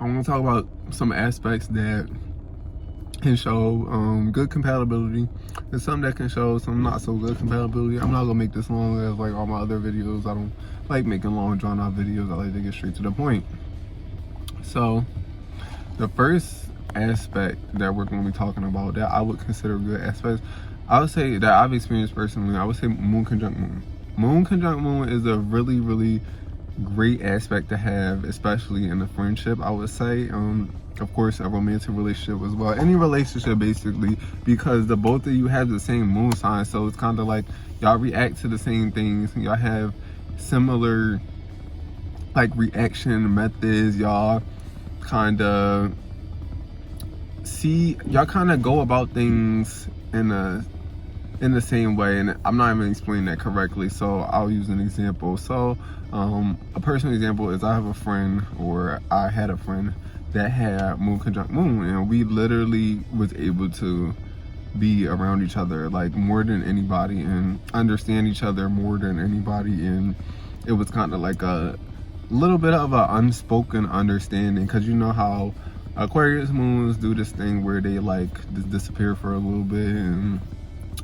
I want to talk about some aspects that can show good compatibility and some that can show some not so good compatibility. I'm not gonna make this long as like all my other videos. I don't like making long drawn out videos. I like to get straight to the point. So the first aspect that we're going to be talking about that I would consider good aspects, I would say that I've experienced personally, I would say moon conjunct moon. Moon conjunct moon is a really great aspect to have, especially in a friendship, I would say. Of course, a romantic relationship as well. Any relationship, basically, because the both of you have the same moon sign, so it's kind of like y'all react to the same things. Y'all have similar, like, reaction methods. Y'all kind of y'all kind of go about things in the same way, and I'm not even explaining that correctly, so I'll use an example. So a personal example is I have a friend, or I had a friend that had moon conjunct moon, and we literally was able to be around each other like more than anybody and understand each other more than anybody, and it was kind of like a little bit of an unspoken understanding, because you know how Aquarius moons do this thing where they like disappear for a little bit and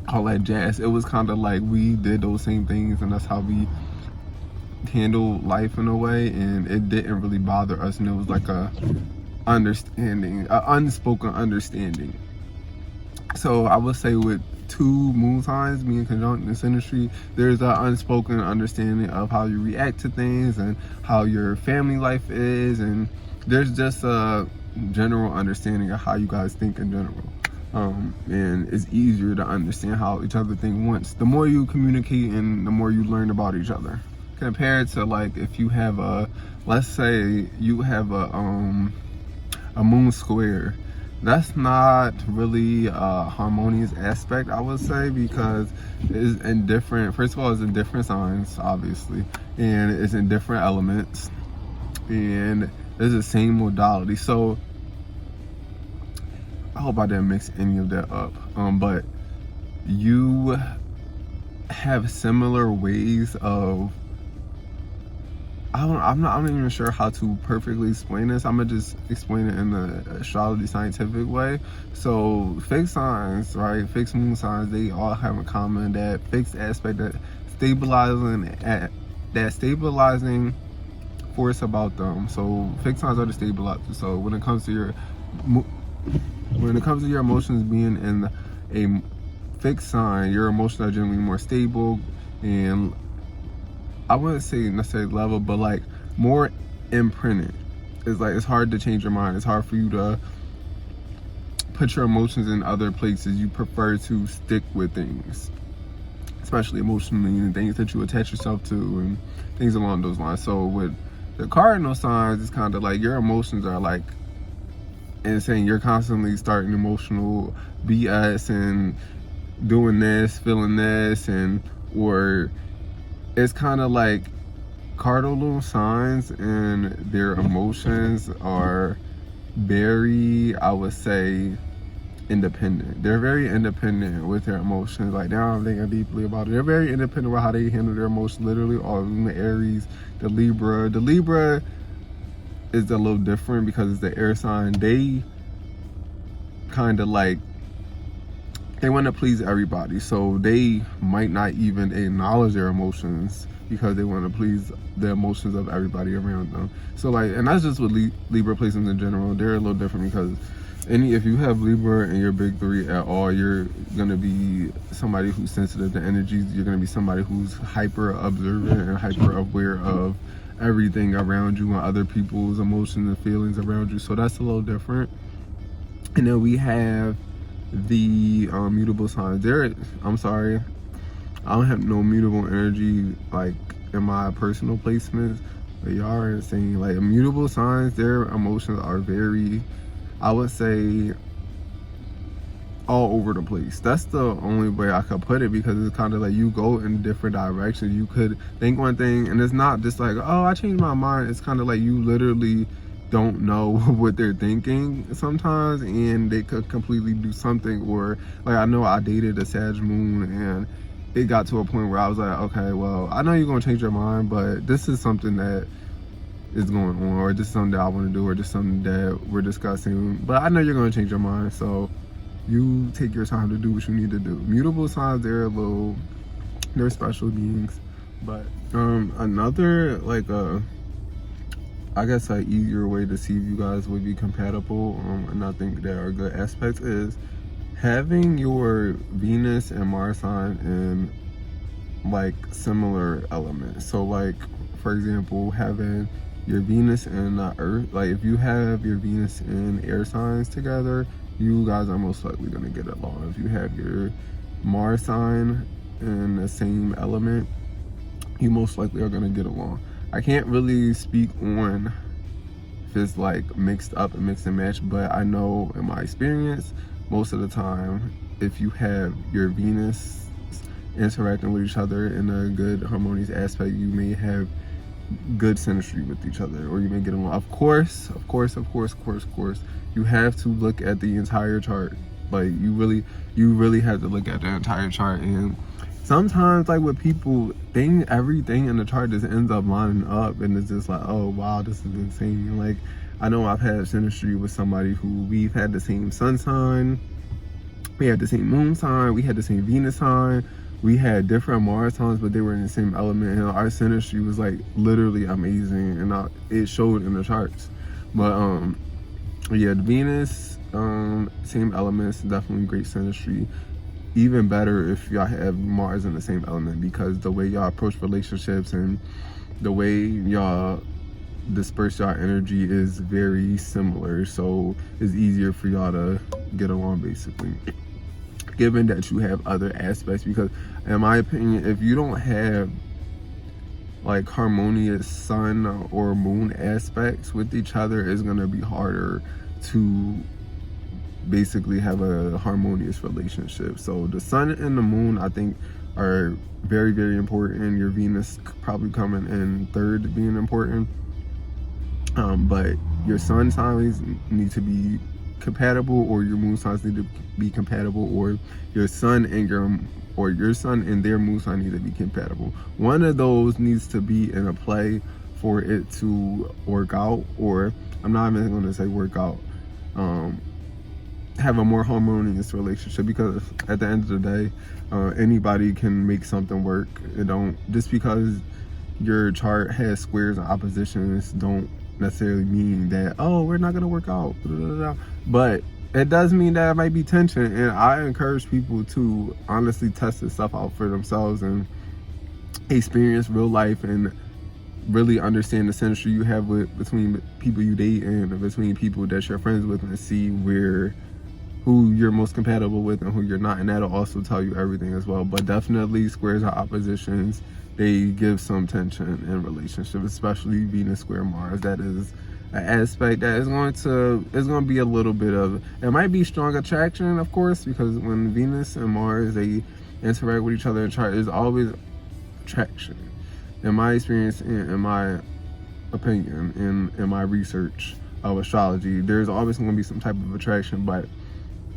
all that jazz. It was kind of like we did those same things, and that's how we handle life in a way, and it didn't really bother us, and it was like a understanding, a unspoken understanding. So I would say with two moon signs being conjunct in synastry, there's an unspoken understanding of how you react to things and how your family life is, and there's just a general understanding of how you guys think in general. And it's easier to understand how each other think once. The more you communicate and the more you learn about each other, compared to like if you have a, let's say you have a moon square. That's not really a harmonious aspect, I would say, because it's in different, first of all, it's in different signs, obviously, and it's in different elements, and it's the same modality. So I hope I didn't mix any of that up, but you have similar ways of, I'm not even sure how to perfectly explain this. I'm gonna just explain it in the astrology scientific way. So fixed signs, right? Fixed moon signs, they all have in common that fixed aspect, that stabilizing force about them. So fixed signs are the stabilizers. So when it comes to your emotions being in a fixed sign, your emotions are generally more stable, and I wouldn't say necessarily level, but like more imprinted. It's like, it's hard to change your mind. It's hard for you to put your emotions in other places. You prefer to stick with things, especially emotionally, and things that you attach yourself to and things along those lines. So with the cardinal signs, it's kind of like your emotions are like insane. You're constantly starting emotional BS and doing this, feeling this, and or it's kind of like cardinal signs and their emotions are very, I would say, independent. They're very independent with their emotions. Like, now I'm thinking deeply about it. They're very independent with how they handle their emotions. Literally, all of them, the Aries, the Libra. The Libra is a little different because it's the air sign. They kind of like, they want to please everybody, so they might not even acknowledge their emotions because they want to please the emotions of everybody around them. So like, and that's just with Libra placements in general. They're a little different because if you have Libra in your big three at all, you're going to be somebody who's sensitive to energies. You're going to be somebody who's hyper observant and hyper aware of everything around you and other people's emotions and feelings around you. So that's a little different. And then we have the mutable signs. I'm sorry, I don't have no mutable energy like in my personal placements, but y'all are insane. Like, immutable signs, their emotions are very, I would say, all over the place. That's the only way I could put it, because it's kind of like you go in different directions. You could think one thing, and it's not just like, oh, I changed my mind. It's kind of like you literally don't know what they're thinking sometimes, and they could completely do something. Or like, I know I dated a Sag moon, and it got to a point where I was like, okay, well, I know you're gonna change your mind, but this is something that is going on, or just something that I want to do, or just something that we're discussing. But I know you're going to change your mind, so you take your time to do what you need to do. Mutable signs, they're special beings. But another, like, I guess an easier way to see if you guys would be compatible, and I think there are good aspects, is having your Venus and Mars sign in like similar elements. So like, for example, having your Venus and Earth, like if you have your Venus and air signs together, you guys are most likely going to get along. If you have your Mars sign in the same element, you most likely are going to get along. I can't really speak on if it's like mixed up and mix and match, but I know in my experience, most of the time, if you have your Venus interacting with each other in a good harmonious aspect, you may have good synastry with each other, or you may get along. Of course, you have to look at the entire chart. Like you really have to look at the entire chart. And sometimes, like with people, everything in the chart just ends up lining up, and it's just like, oh wow, this is insane. Like I know I've had synastry with somebody who we've had the same sun sign, we had the same moon sign, we had the same Venus sign, we had different Mars signs, but they were in the same element, and our synastry was like literally amazing, and it showed in the charts. But yeah, the Venus, same elements, definitely great synastry. Even better if y'all have Mars in the same element, because the way y'all approach relationships and the way y'all disperse y'all energy is very similar, so it's easier for y'all to get along, basically, given that you have other aspects. Because in my opinion, if you don't have like harmonious sun or moon aspects with each other, it's going to be harder to basically have a harmonious relationship. So the sun and the moon, I think, are very, very important. Your Venus probably coming in third being important, but your sun signs need to be compatible, or your moon signs need to be compatible, or your sun and their moon sign need to be compatible. One of those needs to be in a play for it to work out, or I'm not even going to say work out, have a more harmonious relationship. Because at the end of the day, anybody can make something work. Just because your chart has squares and oppositions don't necessarily mean that, oh, we're not gonna work out, but it does mean that it might be tension. And I encourage people to honestly test this stuff out for themselves and experience real life and really understand the synastry you have between people you date and between people that you're friends with, and see who you're most compatible with and who you're not, and that'll also tell you everything as well. But definitely squares or oppositions, they give some tension in relationships, especially Venus square Mars. That is an aspect that is going to be a little bit of, it might be strong attraction, of course, because when Venus and Mars, they interact with each other in chart, there's always attraction. In my experience, in my opinion, in my research of astrology, there's always going to be some type of attraction, but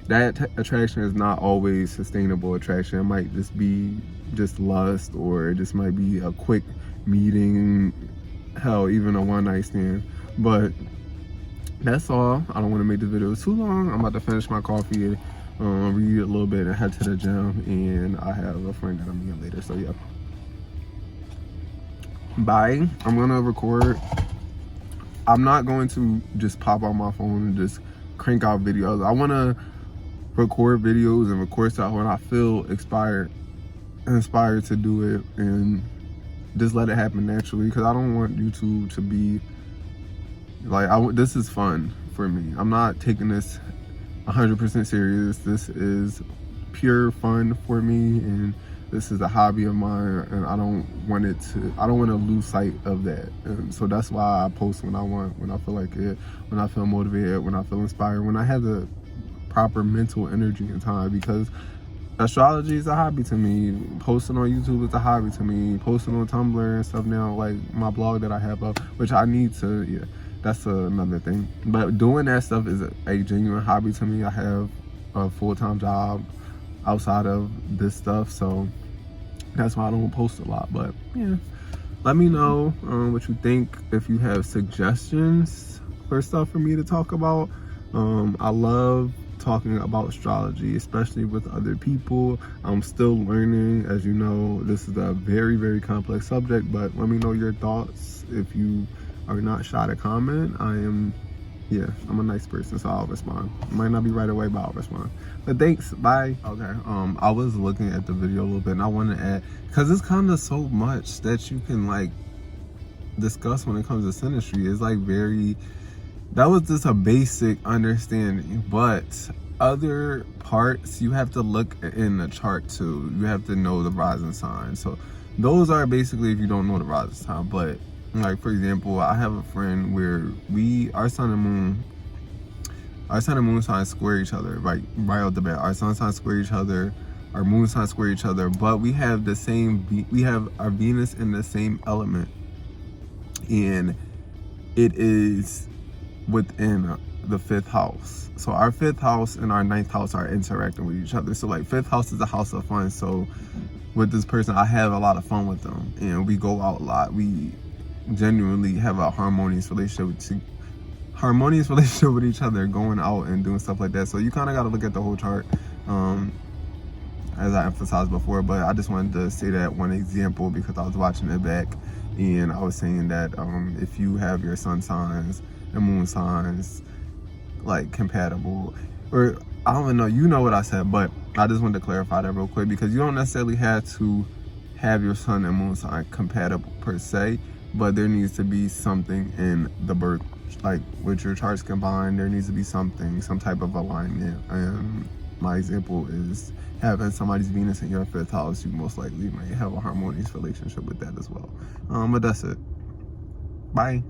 that attraction is not always sustainable attraction. It might just be just lust, or it just might be a quick meeting, hell, even a one-night stand. But that's all. I don't want to make this video too long. I'm about to finish my coffee, read a little bit, and head to the gym. And I have a friend that I'm meeting later, so yeah. Bye. I'm gonna record. I'm not going to just pop on my phone and just crank out videos. I want to record videos and record stuff when I feel inspired to do it, and just let it happen naturally, because I don't want YouTube to be like, this is fun for me. I'm not taking this 100% serious. This is pure fun for me, and this is a hobby of mine, and I don't want to lose sight of that. And so that's why I post when I feel like it, when I feel motivated, when I feel inspired, when I have the proper mental energy and time. Because astrology is a hobby to me. Posting on YouTube is a hobby to me. Posting on Tumblr and stuff now, like my blog that I have up, which I need to, yeah, that's another thing. But doing that stuff is a genuine hobby to me. I have a full-time job outside of this stuff, so that's why I don't post a lot. But yeah, let me know what you think. If you have suggestions for stuff for me to talk about, I love talking about astrology, especially with other people. I'm still learning. As you know, this is a very, very complex subject, but let me know your thoughts. If you are not shy to comment, I'm a nice person, so I'll respond. Might not be right away, but I'll respond. But thanks, bye. Okay, I was looking at the video a little bit, and I want to add, because it's kind of so much that you can like discuss when it comes to synastry. It's like that was just a basic understanding, but other parts you have to look in the chart too. You have to know the rising sign. So those are basically if you don't know the rising sign. But like, for example, I have a friend where our sun and moon signs square each other, right out the bat. Our sun signs square each other, our moon signs square each other, but we have our Venus in the same element, and it is within the 5th house. So our 5th house and our 9th house are interacting with each other. So like 5th house is a house of fun. So with this person, I have a lot of fun with them, and we go out a lot. We genuinely have a harmonious relationship with each other, going out and doing stuff like that. So you kind of got to look at the whole chart, as I emphasized before. But I just wanted to say that one example because I was watching it back, and I was saying that if you have your sun signs and moon signs like compatible, or I don't even know, you know what I said, but I just wanted to clarify that real quick, because you don't necessarily have to have your sun and moon sign compatible per se, but there needs to be something in the birth, like with your charts combined, there needs to be some type of alignment. And my example is having somebody's Venus in your 5th house. You most likely might have a harmonious relationship with that as well. But that's it. Bye.